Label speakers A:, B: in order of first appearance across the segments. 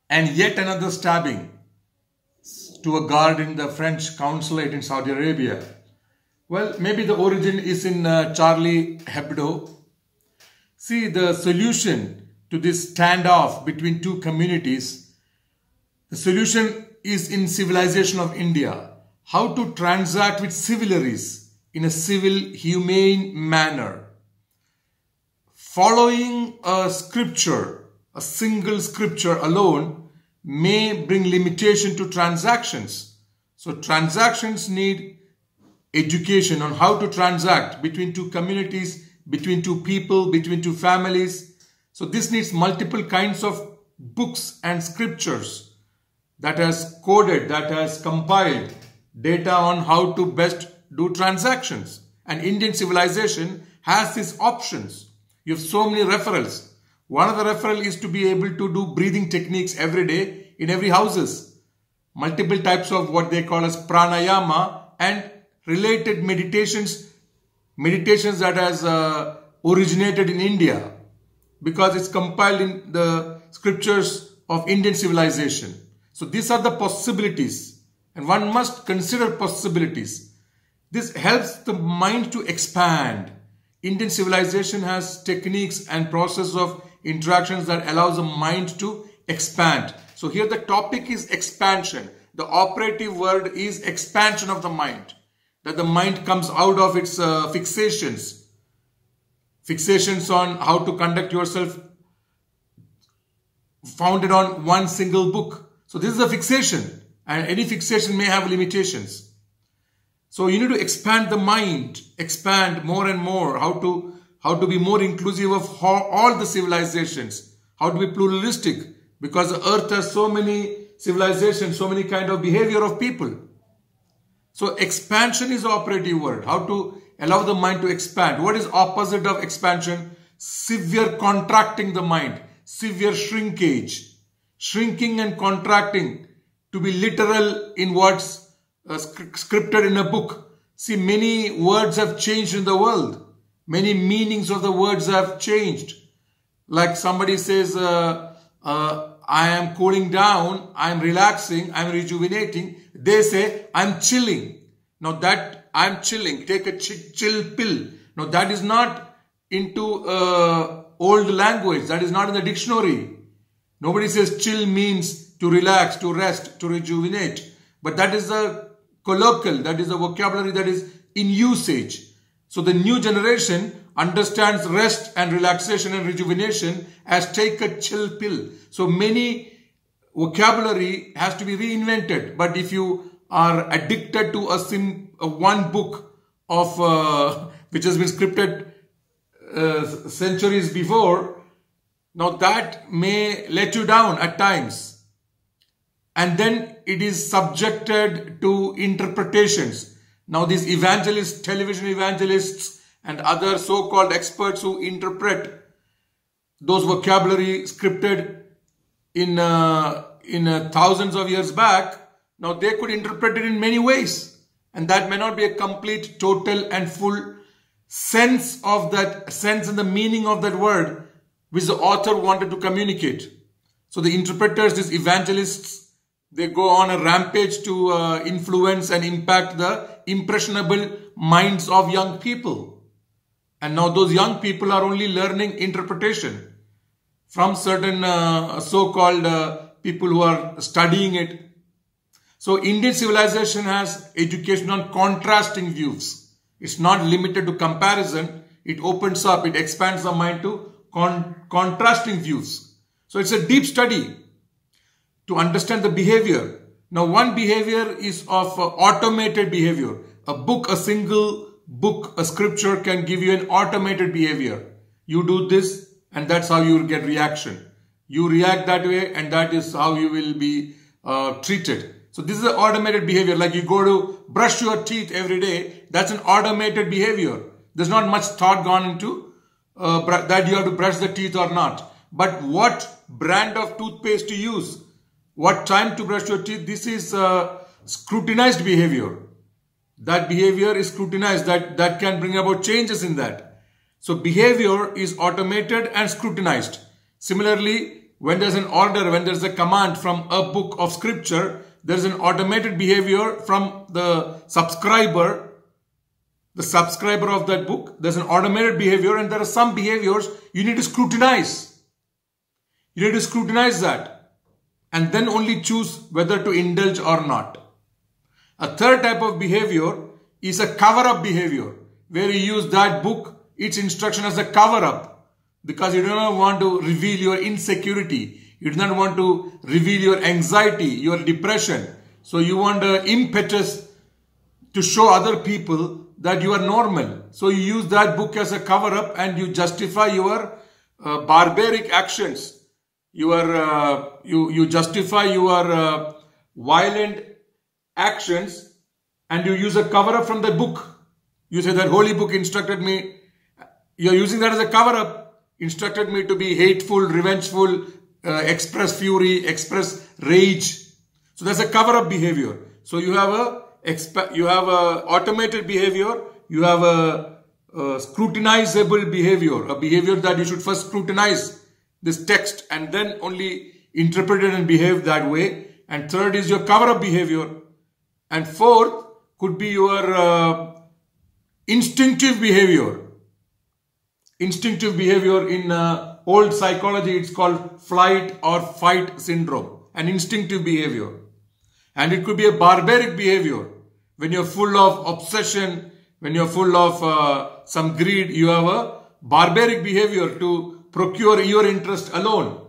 A: And yet another stabbing to a guard in the French consulate in Saudi Arabia. Well, maybe the origin is in Charlie Hebdo. See, the solution to this standoff between two communities, the solution is in civilization of India. How to transact with civilaries in a civil, humane manner. Following a scripture, a single scripture alone, may bring limitation to transactions. So transactions need education on how to transact between two communities, between two people, between two families. So this needs multiple kinds of books and scriptures that has coded, that has compiled data on how to best do transactions. And Indian civilization has these options. You have so many referrals. One of the referral is to be able to do breathing techniques every day in every houses. Multiple types of what they call as pranayama and related meditations that has originated in India because it's compiled in the scriptures of Indian civilization. So these are the possibilities and one must consider possibilities. This helps the mind to expand. Indian civilization has techniques and process of interactions that allows the mind to expand. So here the topic is expansion. The operative word is expansion of the mind. That the mind comes out of its fixations on how to conduct yourself founded on one single book. So this is a fixation and any fixation may have limitations. So you need to expand the mind, expand more and more, how to be more inclusive of all the civilizations, how to be pluralistic, because the earth has so many civilizations, so many kind of behavior of people. So expansion is the operative word, how to allow the mind to expand. What is opposite of expansion? Severe contracting the mind, severe shrinkage, shrinking and contracting to be literal in what's scripted in a book. See, many words have changed in the world. Many meanings of the words have changed. Like somebody says, I am cooling down, I am relaxing, I am rejuvenating. They say, I am chilling. Now that I am chilling, take a chill pill. Now that is not into old language. That is not in the dictionary. Nobody says chill means to relax, to rest, to rejuvenate. But that is the colloquial, that is the vocabulary that is in usage. So the new generation understands rest and relaxation and rejuvenation as take a chill pill. So many vocabulary has to be reinvented. But if you are addicted to one book of which has been scripted centuries before, now that may let you down at times. And then it is subjected to interpretations. Now these evangelists, television evangelists and other so-called experts who interpret those vocabulary scripted in thousands of years back, now they could interpret it in many ways. And that may not be a complete, total and full sense of that sense and the meaning of that word which the author wanted to communicate. So the interpreters, these evangelists, they go on a rampage to influence and impact the impressionable minds of young people. And now those young people are only learning interpretation from certain so-called people who are studying it. So Indian civilization has education on contrasting views. It's not limited to comparison. It opens up, it expands the mind to contrasting views. So it's a deep study to understand the behavior. Now one behavior is of automated behavior. A single book, a scripture can give you an automated behavior. You do this and that's how you will get reaction. You react that way and that is how you will be treated. So this is an automated behavior. Like you go to brush your teeth every day. That's an automated behavior. There's not much thought gone into that you have to brush the teeth or not. But what brand of toothpaste to use? What time to brush your teeth? This is scrutinized behavior. That behavior is scrutinized. That can bring about changes in that. So behavior is automated and scrutinized. Similarly, when there's an order, when there's a command from a book of scripture, there's an automated behavior from the subscriber of that book. There's an automated behavior, and there are some behaviors you need to scrutinize. You need to scrutinize that and then only choose whether to indulge or not. A third type of behavior is a cover-up behavior, where you use that book, its instruction, as a cover-up, because you do not want to reveal your insecurity. You do not want to reveal your anxiety, your depression. So you want the impetus to show other people that you are normal. So you use that book as a cover-up, and you justify your barbaric actions. You justify your violent actions, and you use a cover-up from the book. You say that holy book instructed me. You're using that as a cover-up. Instructed me to be hateful, revengeful, express fury, express rage. So that's a cover-up behavior. So you have a automated behavior. You have a scrutinizable behavior, a behavior that you should first scrutinize this text and then only interpret it and behave that way. And third is your cover-up behavior. And fourth could be your instinctive behavior. Instinctive behavior in old psychology, it's called flight or fight syndrome. An instinctive behavior. And it could be a barbaric behavior. When you're full of obsession, when you're full of some greed, you have a barbaric behavior to procure your interest alone.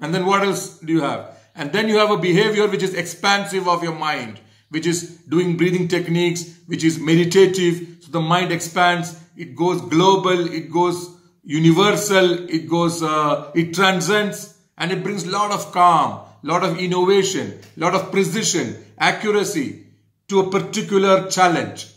A: And then what else do you have? And then you have a behavior which is expansive of your mind, which is doing breathing techniques, which is meditative. So the mind expands, it goes global, it goes universal, it transcends, and it brings a lot of calm, lot of innovation, lot of precision, accuracy to a particular challenge.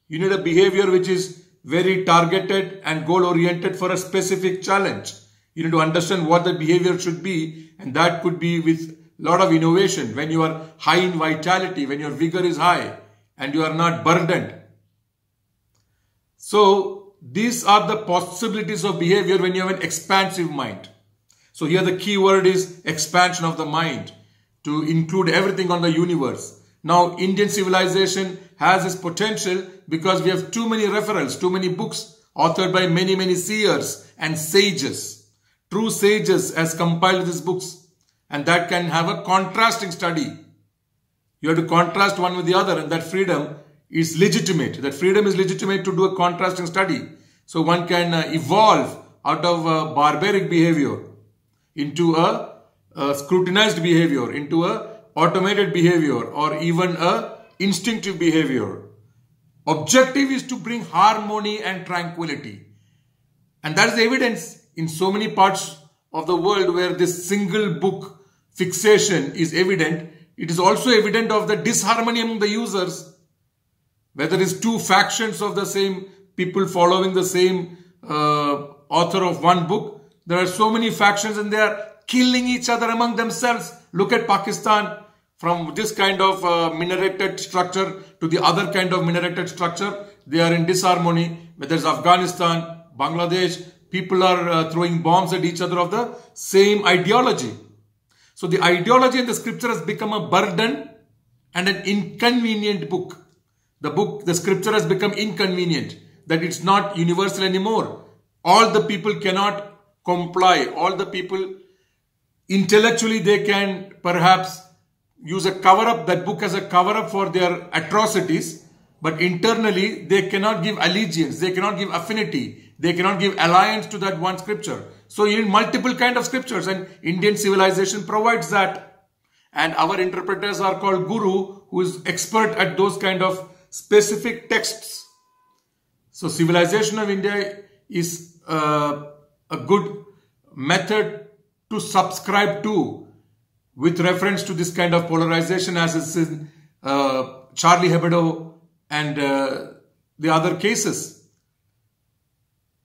A: You need a behavior which is very targeted and goal-oriented for a specific challenge. You need to understand what the behavior should be, and that could be with a lot of innovation, when you are high in vitality, when your vigor is high and you are not burdened. So these are the possibilities of behavior when you have an expansive mind. So here the key word is expansion of the mind, to include everything on the universe. Now Indian civilization has this potential because we have too many referrals, too many books authored by many seers and sages. True sages has compiled these books, and that can have a contrasting study. You have to contrast one with the other, and that freedom is legitimate. That freedom is legitimate to do a contrasting study. So one can evolve out of a barbaric behavior into a scrutinized behavior, into a automated behavior, or even a instinctive behavior. Objective is to bring harmony and tranquility. And that is the evidence in so many parts of the world where this single book fixation is evident. It is also evident of the disharmony among the users. Whether it's two factions of the same people following the same author of one book, there are so many factions and they are killing each other among themselves. Look at Pakistan, from this kind of minareted structure to the other kind of minareted structure. They are in disharmony. Whether it's Afghanistan, Bangladesh, people are throwing bombs at each other of the same ideology. So the ideology in the scripture has become a burden and an inconvenient book. The scripture has become inconvenient, that it's not universal anymore. All the people cannot comply. All the people, intellectually, they can perhaps use a cover-up, that book as a cover-up for their atrocities, but internally, they cannot give allegiance, they cannot give affinity, they cannot give alliance to that one scripture. So you need multiple kind of scriptures, and Indian civilization provides that. And our interpreters are called Guru, who is expert at those kind of specific texts. So civilization of India is a good method to subscribe to with reference to this kind of polarization, as is in Charlie Hebdo and the other cases.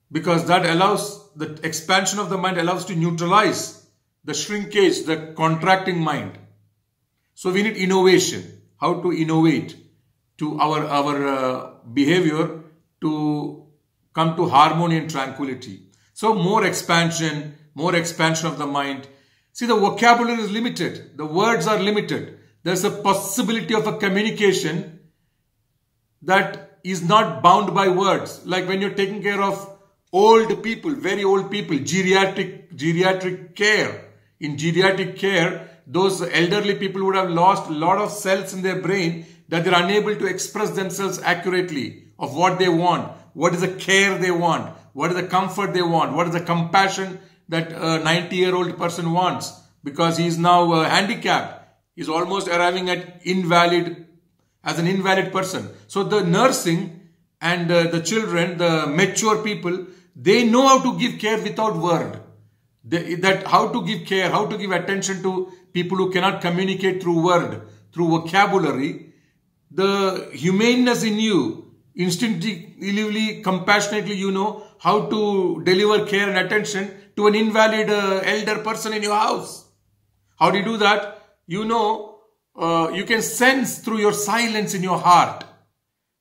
A: Because that allows, the expansion of the mind allows to neutralize the shrinkage, the contracting mind. So we need innovation. How to innovate to our behavior to come to harmony and tranquility. So more expansion, more expansion of the mind. See, the vocabulary is limited. The words are limited. There's a possibility of a communication that is not bound by words. Like when you're taking care of old people, very old people, geriatric care. In geriatric care, those elderly people would have lost a lot of cells in their brain that they're unable to express themselves accurately of what they want, what is the care they want, what is the comfort they want, what is the compassion that a 90-year-old person wants, because he is now handicapped. He's almost arriving at as an invalid person. So the nursing and the children, the mature people, they know how to give care without word. How to give care, how to give attention to people who cannot communicate through word, through vocabulary. The humaneness in you, instinctively, compassionately, you know how to deliver care and attention to an invalid elder person in your house. How do you do that? You know, you can sense through your silence in your heart,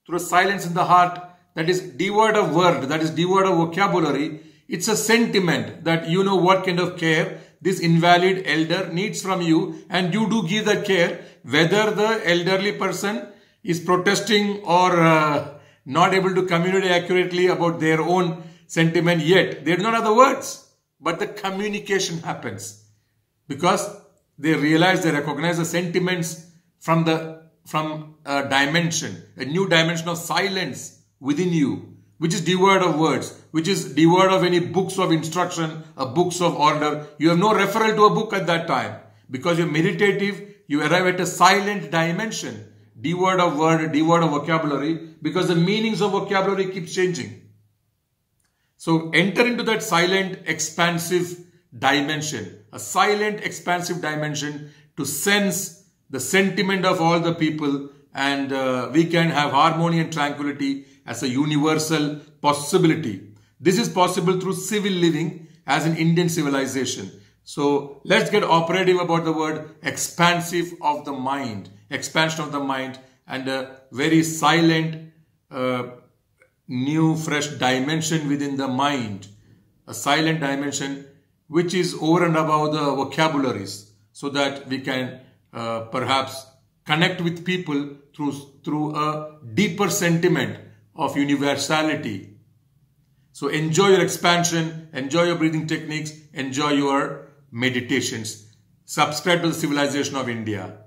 A: through a silence in the heart that is devoid of word, that is devoid of vocabulary. It's a sentiment that you know what kind of care this invalid elder needs from you, and you do give that care, whether the elderly person is protesting or not able to communicate accurately about their own sentiment yet. They do not have the words, but the communication happens because they realize, they recognize the sentiments from a dimension, a new dimension of silence within you, which is devoid of words, which is devoid of any books of instruction or books of order. You have no referral to a book at that time because you're meditative. You arrive at a silent dimension, devoid of word, devoid of vocabulary, because the meanings of vocabulary keeps changing. So enter into that silent, expansive dimension, a silent, expansive dimension to sense the sentiment of all the people, and we can have harmony and tranquility as a universal possibility. This is possible through civil living as an Indian civilization. So let's get operative about the word expansive of the mind, expansion of the mind, and a very silent, new, fresh dimension within the mind. A silent dimension which is over and above the vocabularies, so that we can perhaps connect with people through a deeper sentiment of universality. So enjoy your expansion, enjoy your breathing techniques, enjoy your meditations. Subscribe to the Civilization of India.